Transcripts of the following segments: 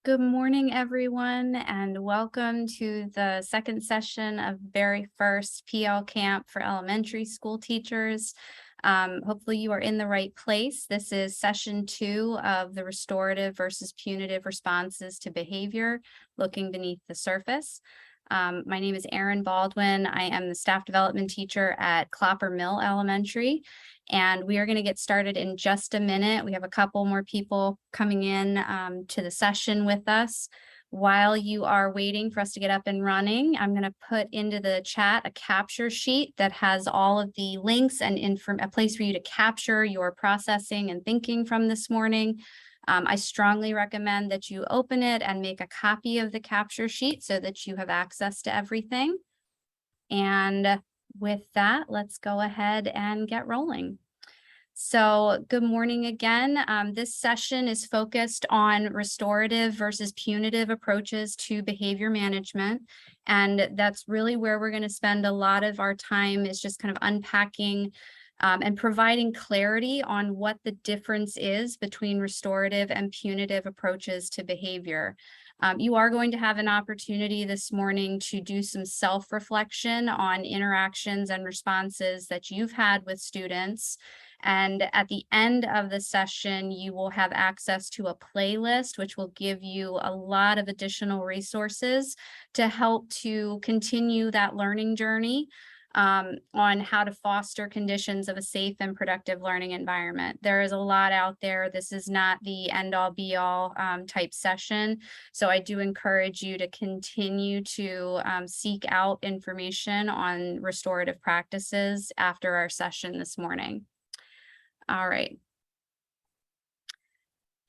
Good morning, everyone, and welcome to the second session of very first PL camp for elementary school teachers. Hopefully you are in the right place. This is session 2 of the restorative versus punitive responses to behavior, looking beneath the surface. My name is Erin Baldwin. I am the staff development teacher at Clopper Mill Elementary, and we are going to get started in just a minute. We have a couple more people coming in to the session with us. While you are waiting for us to get up and running, I'm going to put into the chat a capture sheet that has all of the links and a place for you to capture your processing and thinking from this morning. I strongly recommend that you open it and make a copy of the capture sheet so that you have access to everything. And with that, let's go ahead and get rolling. So good morning again. This session is focused on restorative versus punitive approaches to behavior management. And that's really where we're going to spend a lot of our time, is just kind of unpacking and providing clarity on what the difference is between restorative and punitive approaches to behavior. You are going to have an opportunity this morning to do some self-reflection on interactions and responses that you've had with students. And at the end of the session, you will have access to a playlist, which will give you a lot of additional resources to help to continue that learning journey on how to foster conditions of a safe and productive learning environment. There is a lot out there. This is not the end-all be-all type session. So I do encourage you to continue to seek out information on restorative practices after our session this morning. All right.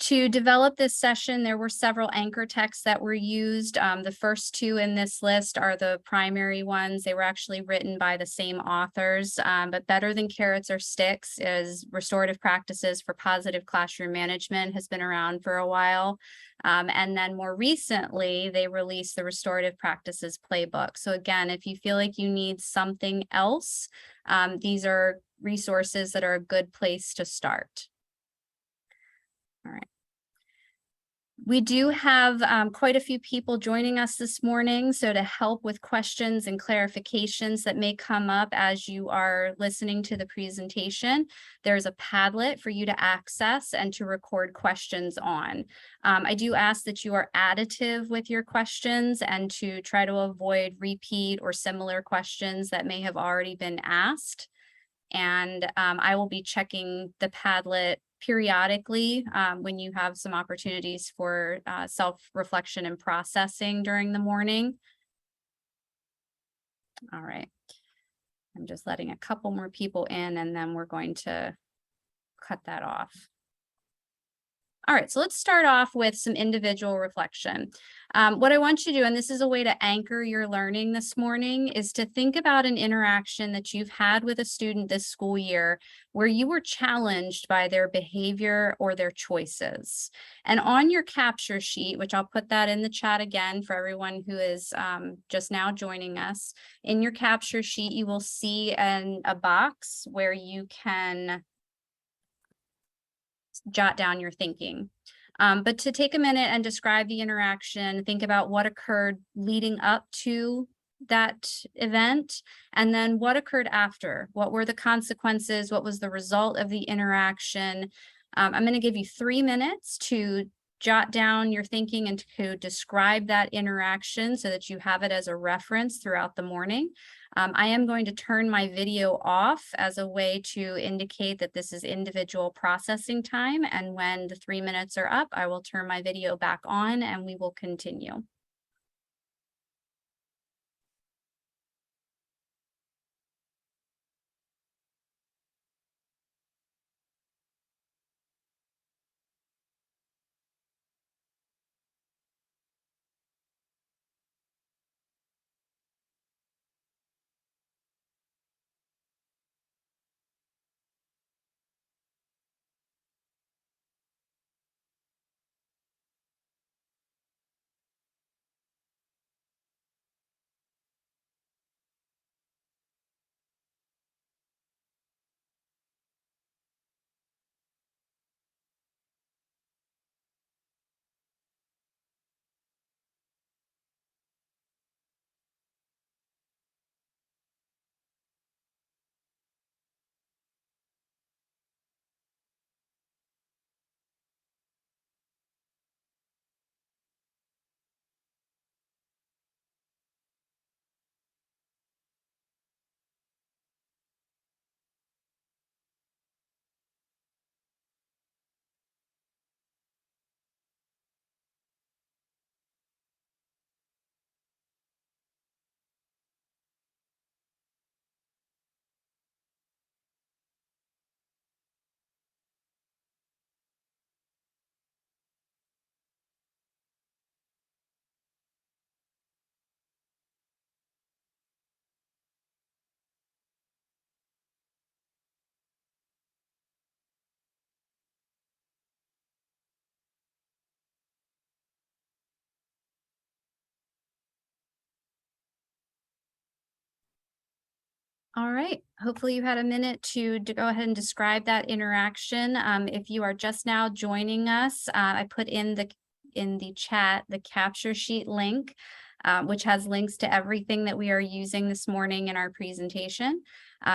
To develop this session, there were several anchor texts that were used. The first two in this list are the primary ones. They were actually written by the same authors, but Better Than Carrots or Sticks is Restorative Practices for Positive Classroom Management, has been around for a while. And then more recently, they released the Restorative Practices Playbook. So again, if you feel like you need something else, these are resources that are a good place to start. All right. We do have quite a few people joining us this morning, so to help with questions and clarifications that may come up as you are listening to the presentation, there's a Padlet for you to access and to record questions on. I do ask that you are additive with your questions and to try to avoid repeat or similar questions that may have already been asked. And I will be checking the Padlet periodically when you have some opportunities for self-reflection and processing during the morning. All right. I'm just letting a couple more people in, and then we're going to cut that off. All right, so let's start off with some individual reflection. What I want you to do, and this is a way to anchor your learning this morning, is to think about an interaction that you've had with a student this school year where you were challenged by their behavior or their choices. And on your capture sheet, which I'll put that in the chat again for everyone who is just now joining us, in your capture sheet, you will see a box where you can jot down your thinking. But to take a minute and describe the interaction, think about what occurred leading up to that event, and then what occurred after. What were the consequences? What was the result of the interaction? I'm going to give you 3 minutes to jot down your thinking and to describe that interaction so that you have it as a reference throughout the morning. I am going to turn my video off as a way to indicate that this is individual processing time. And when the 3 minutes are up, I will turn my video back on and we will continue. All right. Hopefully you had a minute to go ahead and describe that interaction. If you are just now joining us, I put in the chat the capture sheet link, which has links to everything that we are using this morning in our presentation.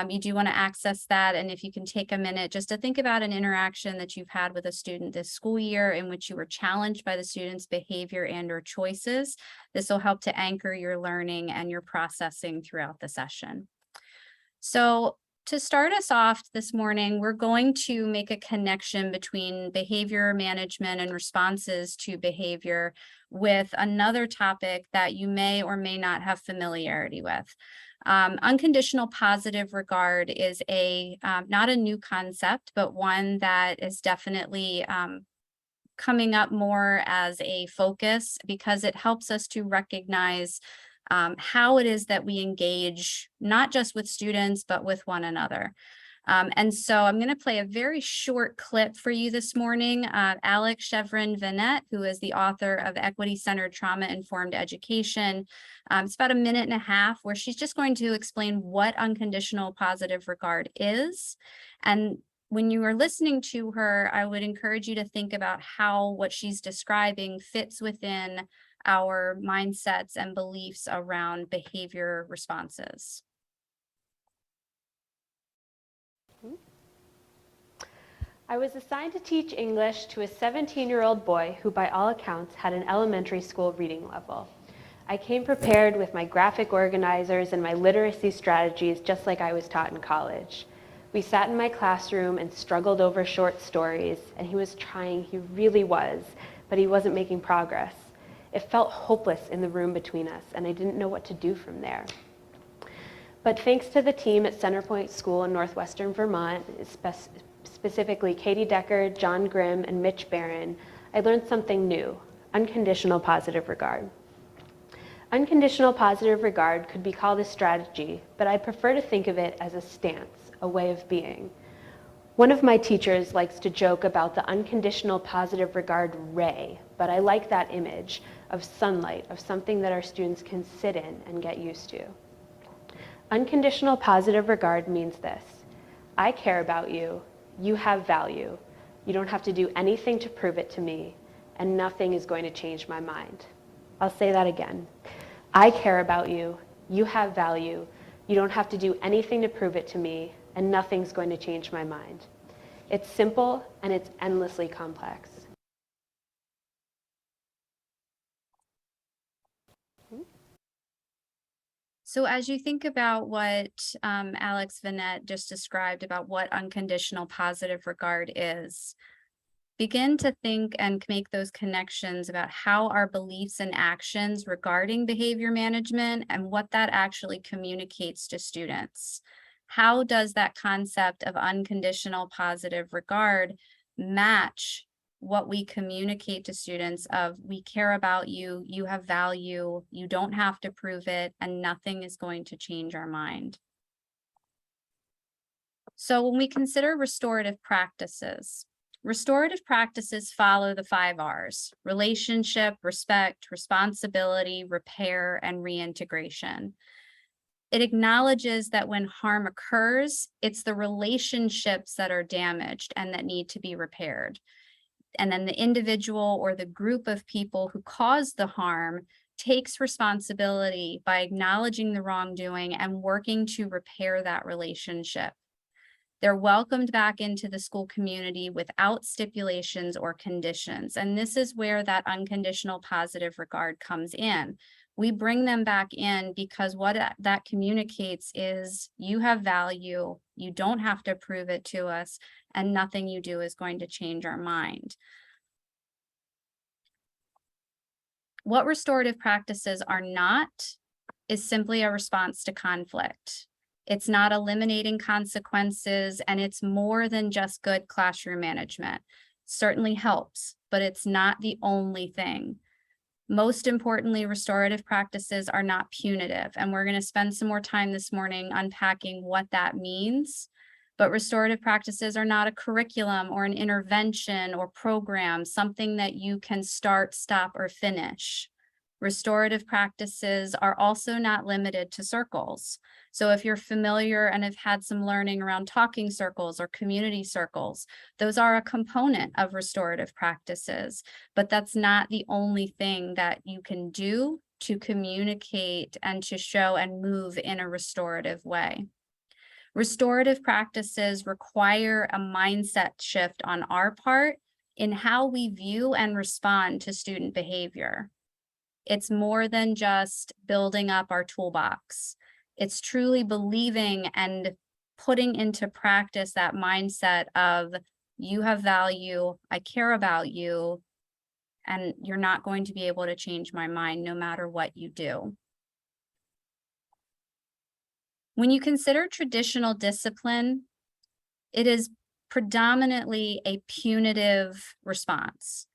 You do want to access that, and if you can take a minute just to think about an interaction that you've had with a student this school year in which you were challenged by the student's behavior and or choices, this will help to anchor your learning and your processing throughout the session. So to start us off this morning, we're going to make a connection between behavior management and responses to behavior with another topic that you may or may not have familiarity with. Unconditional positive regard is not a new concept, but one that is definitely coming up more as a focus because it helps us to recognize how it is that we engage, not just with students, but with one another. And so I'm going to play a very short clip for you this morning. Alex Chevron-Vanette, who is the author of Equity-Centered Trauma-Informed Education. It's about a minute and a half where she's just going to explain what unconditional positive regard is. And when you are listening to her, I would encourage you to think about how what she's describing fits within our mindsets and beliefs around behavior responses. I was assigned to teach English to a 17-year-old boy who by all accounts had an elementary school reading level. I came prepared with my graphic organizers and my literacy strategies just like I was taught in college. We sat in my classroom and struggled over short stories, and he was trying, he really was, but he wasn't making progress. It felt hopeless in the room between us, and I didn't know what to do from there. But thanks to the team at Centerpoint School in Northwestern Vermont, specifically Katie Decker, John Grimm, and Mitch Barron, I learned something new: unconditional positive regard. Unconditional positive regard could be called a strategy, but I prefer to think of it as a stance, a way of being. One of my teachers likes to joke about the unconditional positive regard ray, but I like that image of sunlight, of something that our students can sit in and get used to. Unconditional positive regard means this: I care about you, you have value, you don't have to do anything to prove it to me, and nothing is going to change my mind. I'll say that again. I care about you, you have value, you don't have to do anything to prove it to me, and nothing's going to change my mind. It's simple and it's endlessly complex. So as you think about what Alex Vanette just described about what unconditional positive regard is, begin to think and make those connections about how our beliefs and actions regarding behavior management and what that actually communicates to students. How does that concept of unconditional positive regard match what we communicate to students of we care about you, you have value, you don't have to prove it, and nothing is going to change our mind? So when we consider restorative practices follow the 5 R's: relationship, respect, responsibility, repair, and reintegration. It acknowledges that when harm occurs, it's the relationships that are damaged and that need to be repaired. And then the individual or the group of people who caused the harm takes responsibility by acknowledging the wrongdoing and working to repair that relationship. They're welcomed back into the school community without stipulations or conditions. And this is where that unconditional positive regard comes in. We bring them back in because what that communicates is you have value, you don't have to prove it to us, and nothing you do is going to change our mind. What restorative practices are not is simply a response to conflict. It's not eliminating consequences, and it's more than just good classroom management. Certainly helps, but it's not the only thing. Most importantly, restorative practices are not punitive, and we're going to spend some more time this morning unpacking what that means. But restorative practices are not a curriculum or an intervention or program, something that you can start, stop, or finish. Restorative practices are also not limited to circles. So if you're familiar and have had some learning around talking circles or community circles, those are a component of restorative practices, but that's not the only thing that you can do to communicate and to show and move in a restorative way. Restorative practices require a mindset shift on our part in how we view and respond to student behavior. It's more than just building up our toolbox. It's truly believing and putting into practice that mindset of you have value, I care about you, and you're not going to be able to change my mind no matter what you do. When you consider traditional discipline, it is predominantly a punitive response.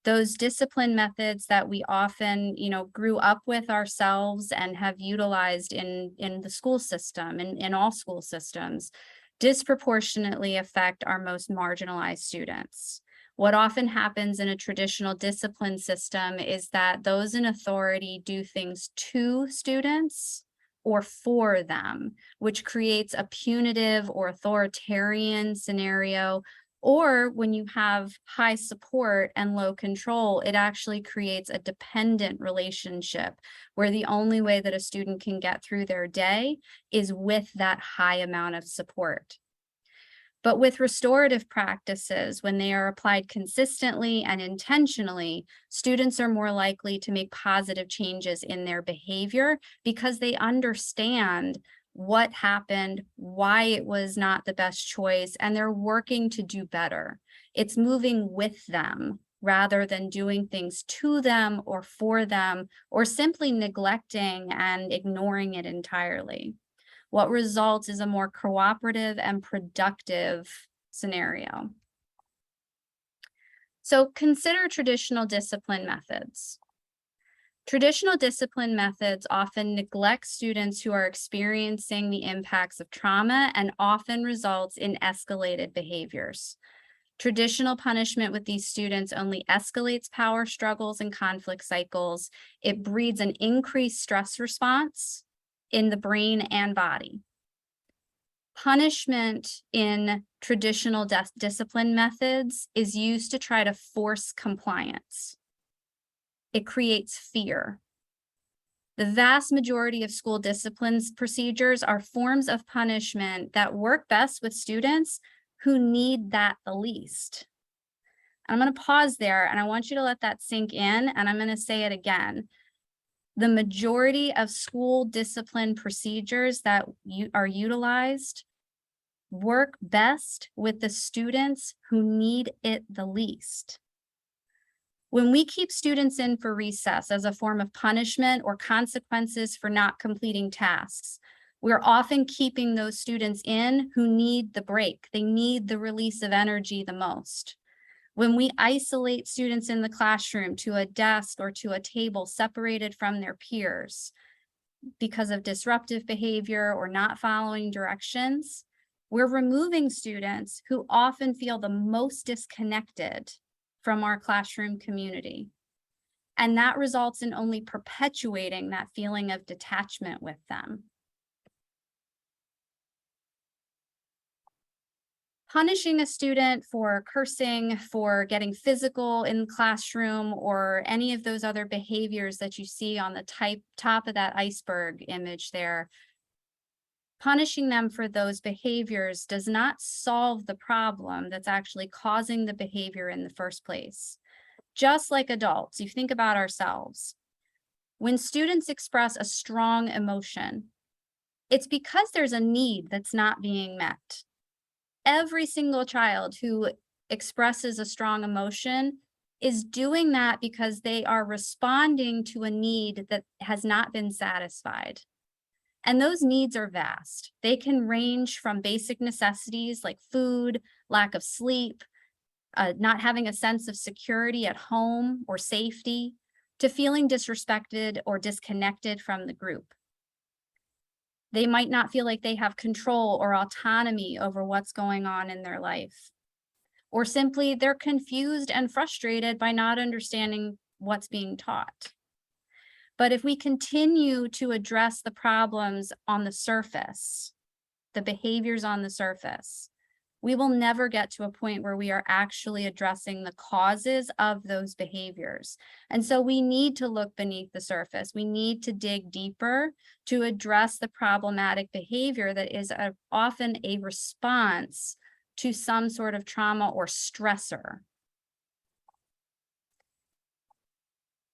Those discipline methods that we often, grew up with ourselves and have utilized in the school system and in all school systems disproportionately affect our most marginalized students. What often happens in a traditional discipline system is that those in authority do things to students or for them, which creates a punitive or authoritarian scenario. Or when you have high support and low control, it actually creates a dependent relationship where the only way that a student can get through their day is with that high amount of support. But with restorative practices, when they are applied consistently and intentionally, students are more likely to make positive changes in their behavior because they understand what happened, why it was not the best choice, and they're working to do better. It's moving with them rather than doing things to them or for them, or simply neglecting and ignoring it entirely. What results is a more cooperative and productive scenario. So consider traditional discipline methods. Traditional discipline methods often neglect students who are experiencing the impacts of trauma and often results in escalated behaviors. Traditional punishment with these students only escalates power struggles and conflict cycles. It breeds an increased stress response in the brain and body. Punishment in traditional discipline methods is used to try to force compliance. It creates fear. The vast majority of school disciplines procedures are forms of punishment that work best with students who need that the least. I'm going to pause there and I want you to let that sink in, and I'm going to say it again. The majority of school discipline procedures that are utilized work best with the students who need it the least. When we keep students in for recess as a form of punishment or consequences for not completing tasks, we're often keeping those students in who need the break. They need the release of energy the most. When we isolate students in the classroom to a desk or to a table separated from their peers because of disruptive behavior or not following directions, we're removing students who often feel the most disconnected from our classroom community. And that results in only perpetuating that feeling of detachment with them. Punishing a student for cursing, for getting physical in the classroom, or any of those other behaviors that you see on the top of that iceberg image there, punishing them for those behaviors does not solve the problem that's actually causing the behavior in the first place. Just like adults, you think about ourselves. When students express a strong emotion, it's because there's a need that's not being met. Every single child who expresses a strong emotion is doing that because they are responding to a need that has not been satisfied. And those needs are vast. They can range from basic necessities like food, lack of sleep, not having a sense of security at home or safety, to feeling disrespected or disconnected from the group. They might not feel like they have control or autonomy over what's going on in their life. Or simply they're confused and frustrated by not understanding what's being taught. But if we continue to address the problems on the surface, the behaviors on the surface, we will never get to a point where we are actually addressing the causes of those behaviors. And so we need to look beneath the surface. We need to dig deeper to address the problematic behavior that is often a response to some sort of trauma or stressor.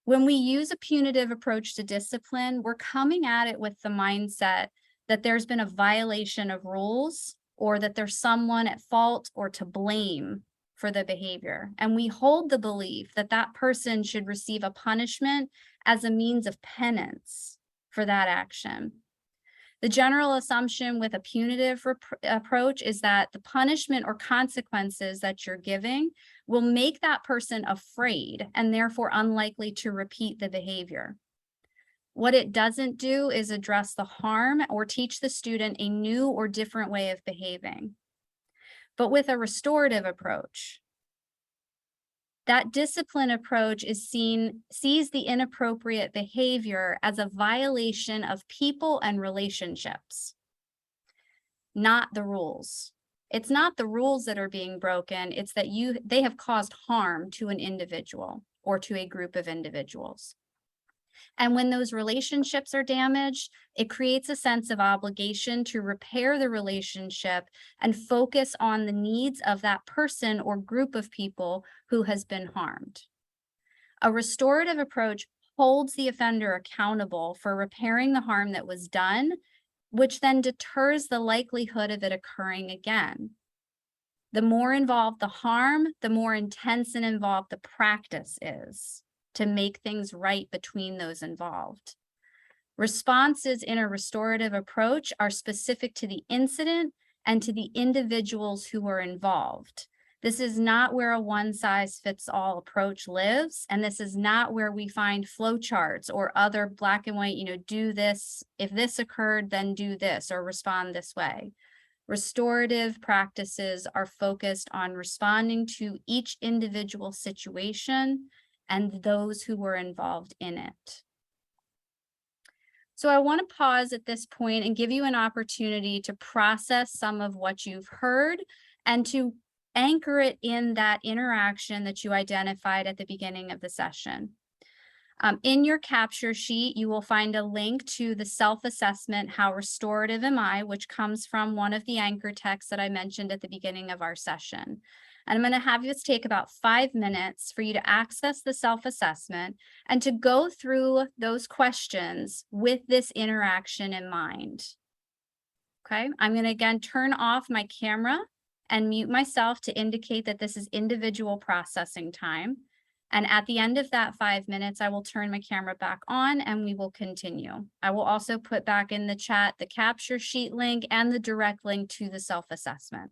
When we use a punitive approach to discipline, we're coming at it with the mindset that there's been a violation of rules or that there's someone at fault or to blame for the behavior. And we hold the belief that that person should receive a punishment as a means of penance for that action. The general assumption with a punitive approach is that the punishment or consequences that you're giving will make that person afraid and therefore unlikely to repeat the behavior. What it doesn't do is address the harm or teach the student a new or different way of behaving. But with a restorative approach, that discipline approach sees the inappropriate behavior as a violation of people and relationships, not the rules. It's not the rules that are being broken, it's that they have caused harm to an individual or to a group of individuals. And when those relationships are damaged, it creates a sense of obligation to repair the relationship and focus on the needs of that person or group of people who has been harmed. A restorative approach holds the offender accountable for repairing the harm that was done, which then deters the likelihood of it occurring again. The more involved the harm, the more intense and involved the practice is to make things right between those involved. Responses in a restorative approach are specific to the incident and to the individuals who are involved. This is not where a one-size-fits-all approach lives, and this is not where we find flowcharts or other black and white, do this, if this occurred, then do this, or respond this way. Restorative practices are focused on responding to each individual situation and those who were involved in it. So I want to pause at this point and give you an opportunity to process some of what you've heard and to anchor it in that interaction that you identified at the beginning of the session. In your capture sheet, you will find a link to the self-assessment, How Restorative Am I?, which comes from one of the anchor texts that I mentioned at the beginning of our session. And I'm going to have this take about 5 minutes for you to access the self-assessment and to go through those questions with this interaction in mind. Okay, I'm going to again turn off my camera and mute myself to indicate that this is individual processing time. And at the end of that 5 minutes, I will turn my camera back on and we will continue. I will also put back in the chat the capture sheet link and the direct link to the self-assessment.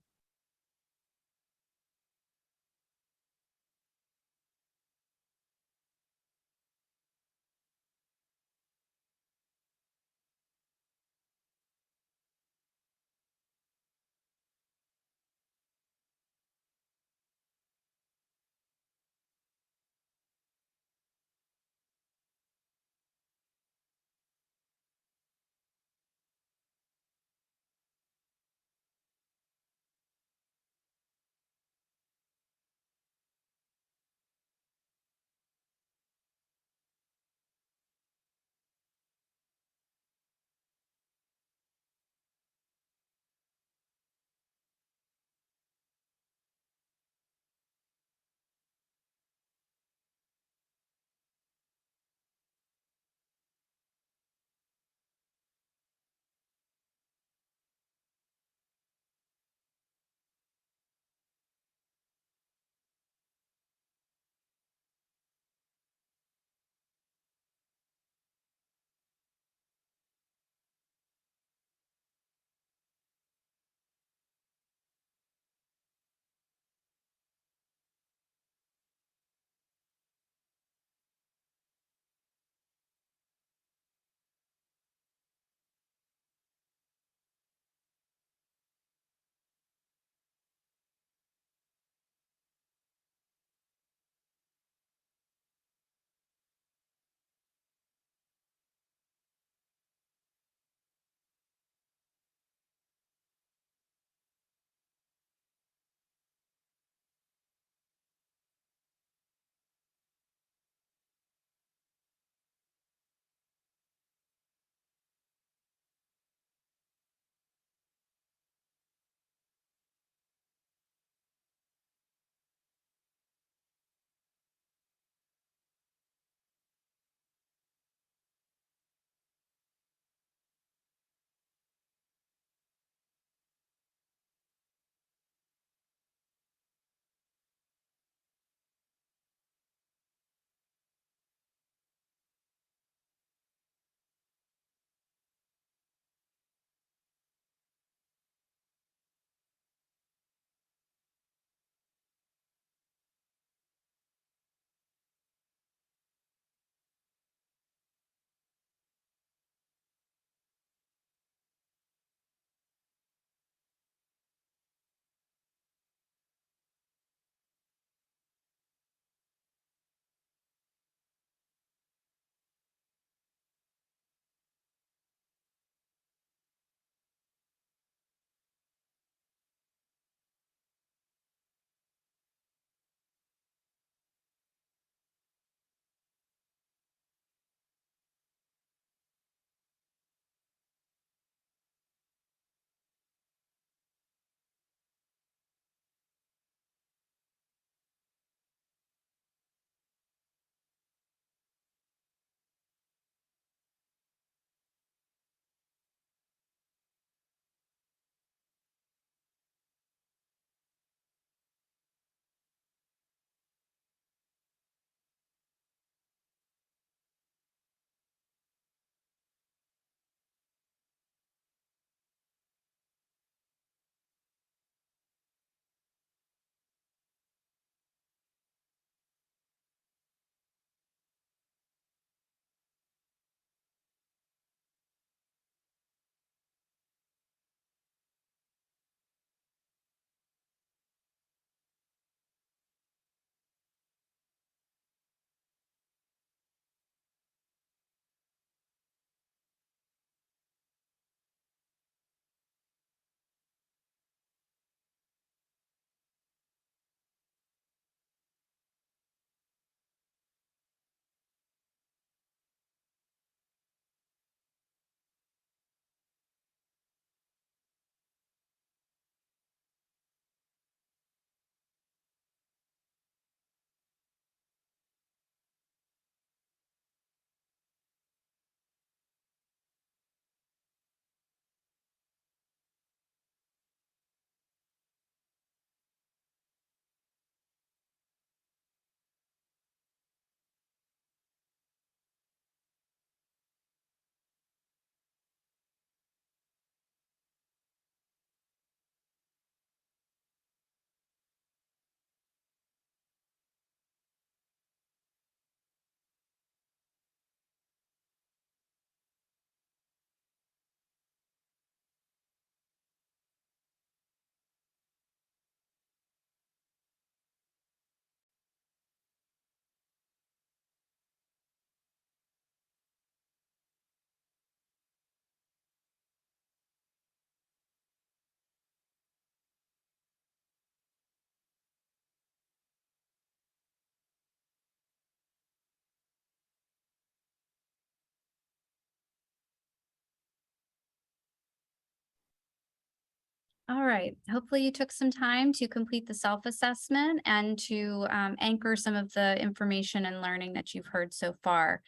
All right. Hopefully you took some time to complete the self-assessment and to anchor some of the information and learning that you've heard so far.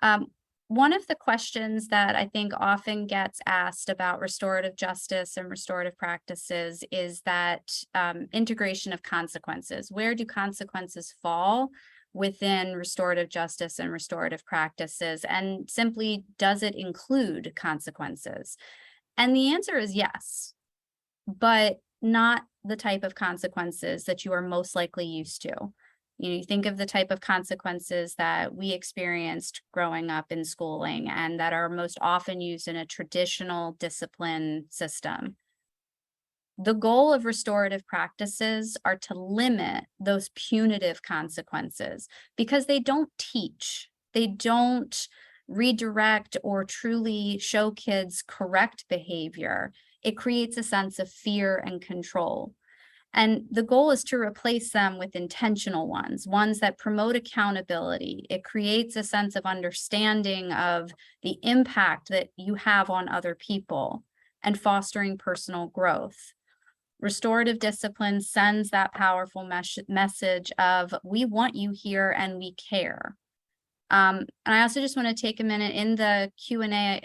Um, One of the questions that I think often gets asked about restorative justice and restorative practices is that integration of consequences. Where do consequences fall within restorative justice and restorative practices? And simply, does it include consequences? And the answer is yes, but not the type of consequences that you are most likely used to. You think of the type of consequences that we experienced growing up in schooling and that are most often used in a traditional discipline system. The goal of restorative practices are to limit those punitive consequences because they don't teach, they don't redirect or truly show kids correct behavior. It creates a sense of fear and control. And the goal is to replace them with intentional ones, ones that promote accountability. It creates a sense of understanding of the impact that you have on other people and fostering personal growth. Restorative discipline sends that powerful message of we want you here and we care. And I also just want to take a minute in the Q&A.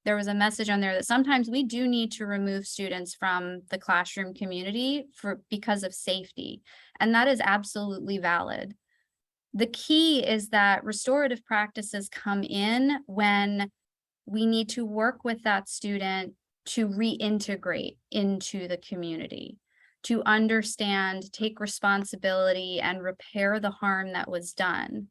There was a message on there that sometimes we do need to remove students from the classroom community because of safety, and that is absolutely valid. The key is that restorative practices come in when we need to work with that student to reintegrate into the community, to understand, take responsibility, and repair the harm that was done.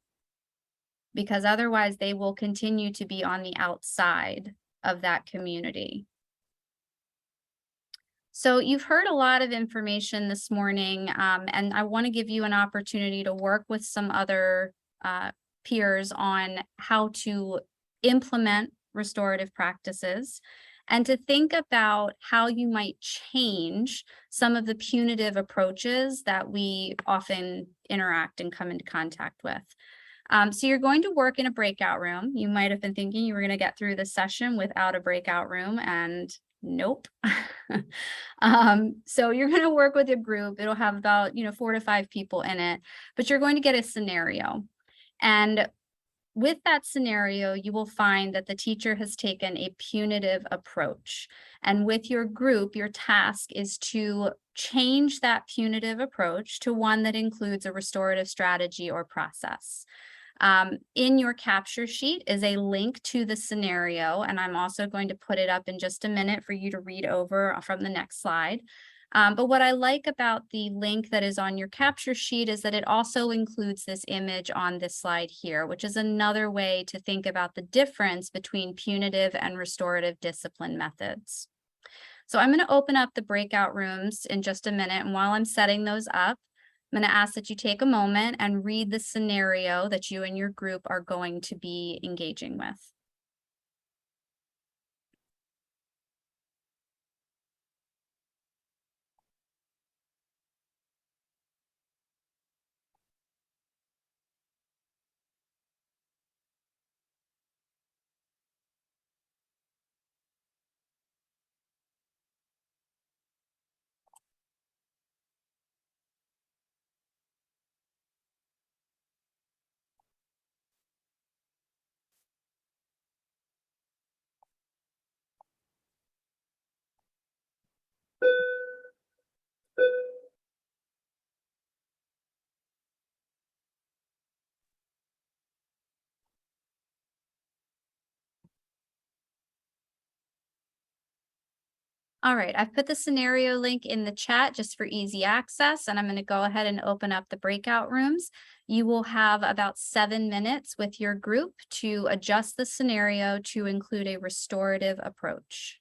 Because otherwise, they will continue to be on the outside of that community. So you've heard a lot of information this morning, and I want to give you an opportunity to work with some other peers on how to implement restorative practices and to think about how you might change some of the punitive approaches that we often interact and come into contact with. So you're going to work in a breakout room. You might have been thinking you were going to get through the session without a breakout room, and nope. So you're going to work with a group. It'll have about 4 to 5 people in it, but you're going to get a scenario. And with that scenario, you will find that the teacher has taken a punitive approach. And with your group, your task is to change that punitive approach to one that includes a restorative strategy or process. In your capture sheet is a link to the scenario, and I'm also going to put it up in just a minute for you to read over from the next slide. But what I like about the link that is on your capture sheet is that it also includes this image on this slide here, which is another way to think about the difference between punitive and restorative discipline methods. So I'm going to open up the breakout rooms in just a minute, and while I'm setting those up, I'm going to ask that you take a moment and read the scenario that you and your group are going to be engaging with. All right, I've put the scenario link in the chat just for easy access, and I'm going to go ahead and open up the breakout rooms. You will have about 7 minutes with your group to adjust the scenario to include a restorative approach.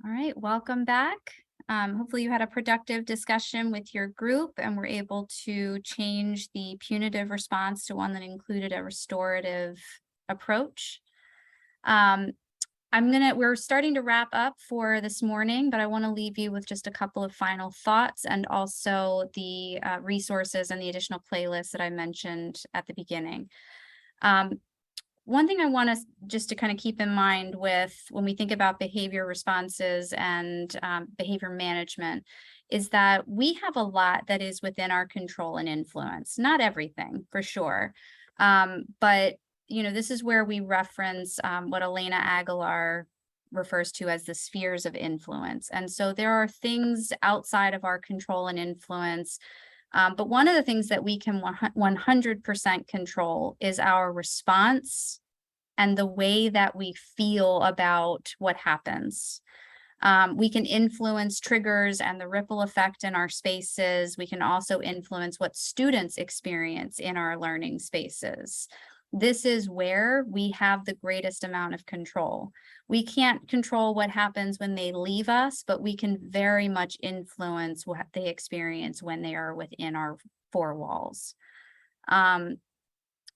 All right, welcome back. Hopefully you had a productive discussion with your group and were able to change the punitive response to one that included a restorative approach. We're starting to wrap up for this morning, but I want to leave you with just a couple of final thoughts and also the resources and the additional playlists that I mentioned at the beginning. One thing I want us just to kind of keep in mind with when we think about behavior responses and behavior management is that we have a lot that is within our control and influence. Not everything, for sure. But this is where we reference what Elena Aguilar refers to as the spheres of influence. And so there are things outside of our control and influence. But one of the things that we can 100% control is our response and the way that we feel about what happens. We can influence triggers and the ripple effect in our spaces. We can also influence what students experience in our learning spaces. This is where we have the greatest amount of control. We can't control what happens when they leave us, but we can very much influence what they experience when they are within our four walls.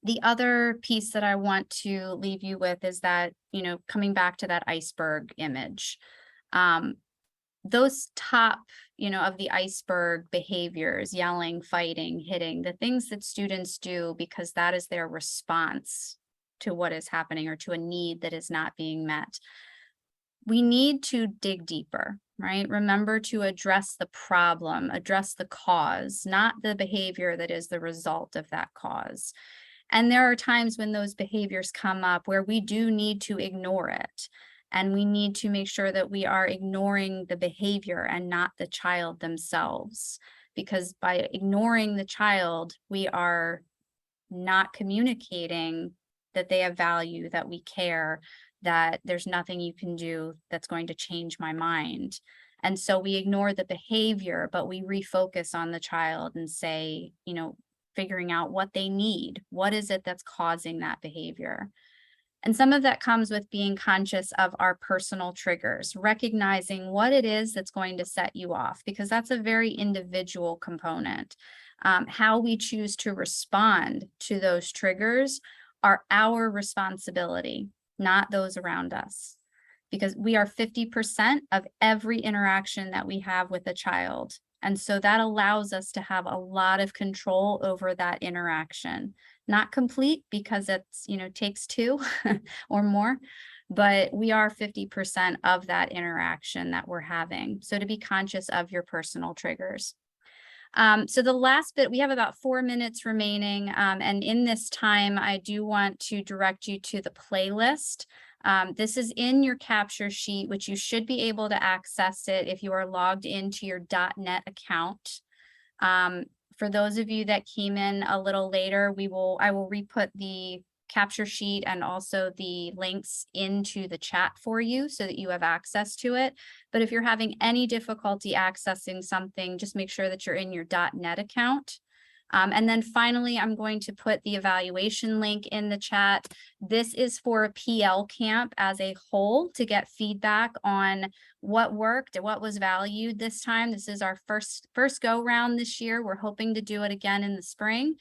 The other piece that I want to leave you with is that, coming back to that iceberg image, those top, of the iceberg behaviors, yelling, fighting, hitting, the things that students do because that is their response to what is happening or to a need that is not being met. We need to dig deeper, right? Remember to address the problem, address the cause, not the behavior that is the result of that cause. And there are times when those behaviors come up where we do need to ignore it. And we need to make sure that we are ignoring the behavior and not the child themselves. Because by ignoring the child, we are not communicating that they have value, that we care, that there's nothing you can do that's going to change my mind. And so we ignore the behavior, but we refocus on the child and say, figuring out what they need. What is it that's causing that behavior? And some of that comes with being conscious of our personal triggers, recognizing what it is that's going to set you off, because that's a very individual component. How we choose to respond to those triggers are our responsibility, not those around us, because we are 50% of every interaction that we have with a child. And so that allows us to have a lot of control over that interaction. Not complete because it's, takes two or more, but we are 50% of that interaction that we're having. So to be conscious of your personal triggers. So the last bit, we have about 4 minutes remaining. And in this time, I do want to direct you to the playlist. This is in your capture sheet, which you should be able to access it if you are logged into your .NET account. For those of you that came in a little later, I will re-put the capture sheet and also the links into the chat for you so that you have access to it. But if you're having any difficulty accessing something, just make sure that you're in your .NET account. And then finally, I'm going to put the evaluation link in the chat. This is for a PL camp as a whole to get feedback on what worked and what was valued this time. This is our first go round this year. We're hoping to do it again in the spring.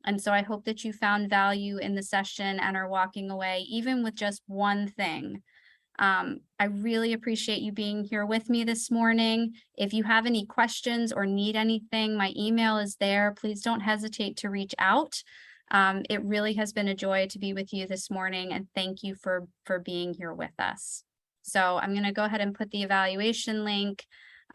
And so I hope that you found value in the session and are walking away even with just one thing. I really appreciate you being here with me this morning. If you have any questions or need anything, my email is there. Please don't hesitate to reach out. It really has been a joy to be with you this morning, and thank you for being here with us. So I'm going to go ahead and put the evaluation link.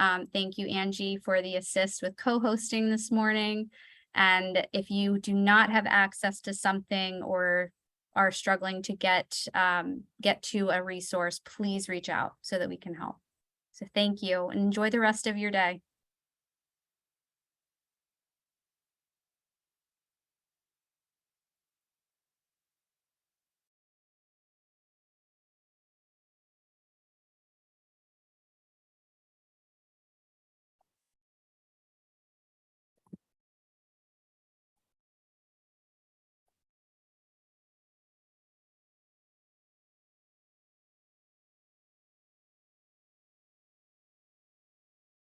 Thank you, Angie, for the assist with co-hosting this morning. And if you do not have access to something or are struggling to get to a resource, please reach out so that we can help. So thank you and enjoy the rest of your day.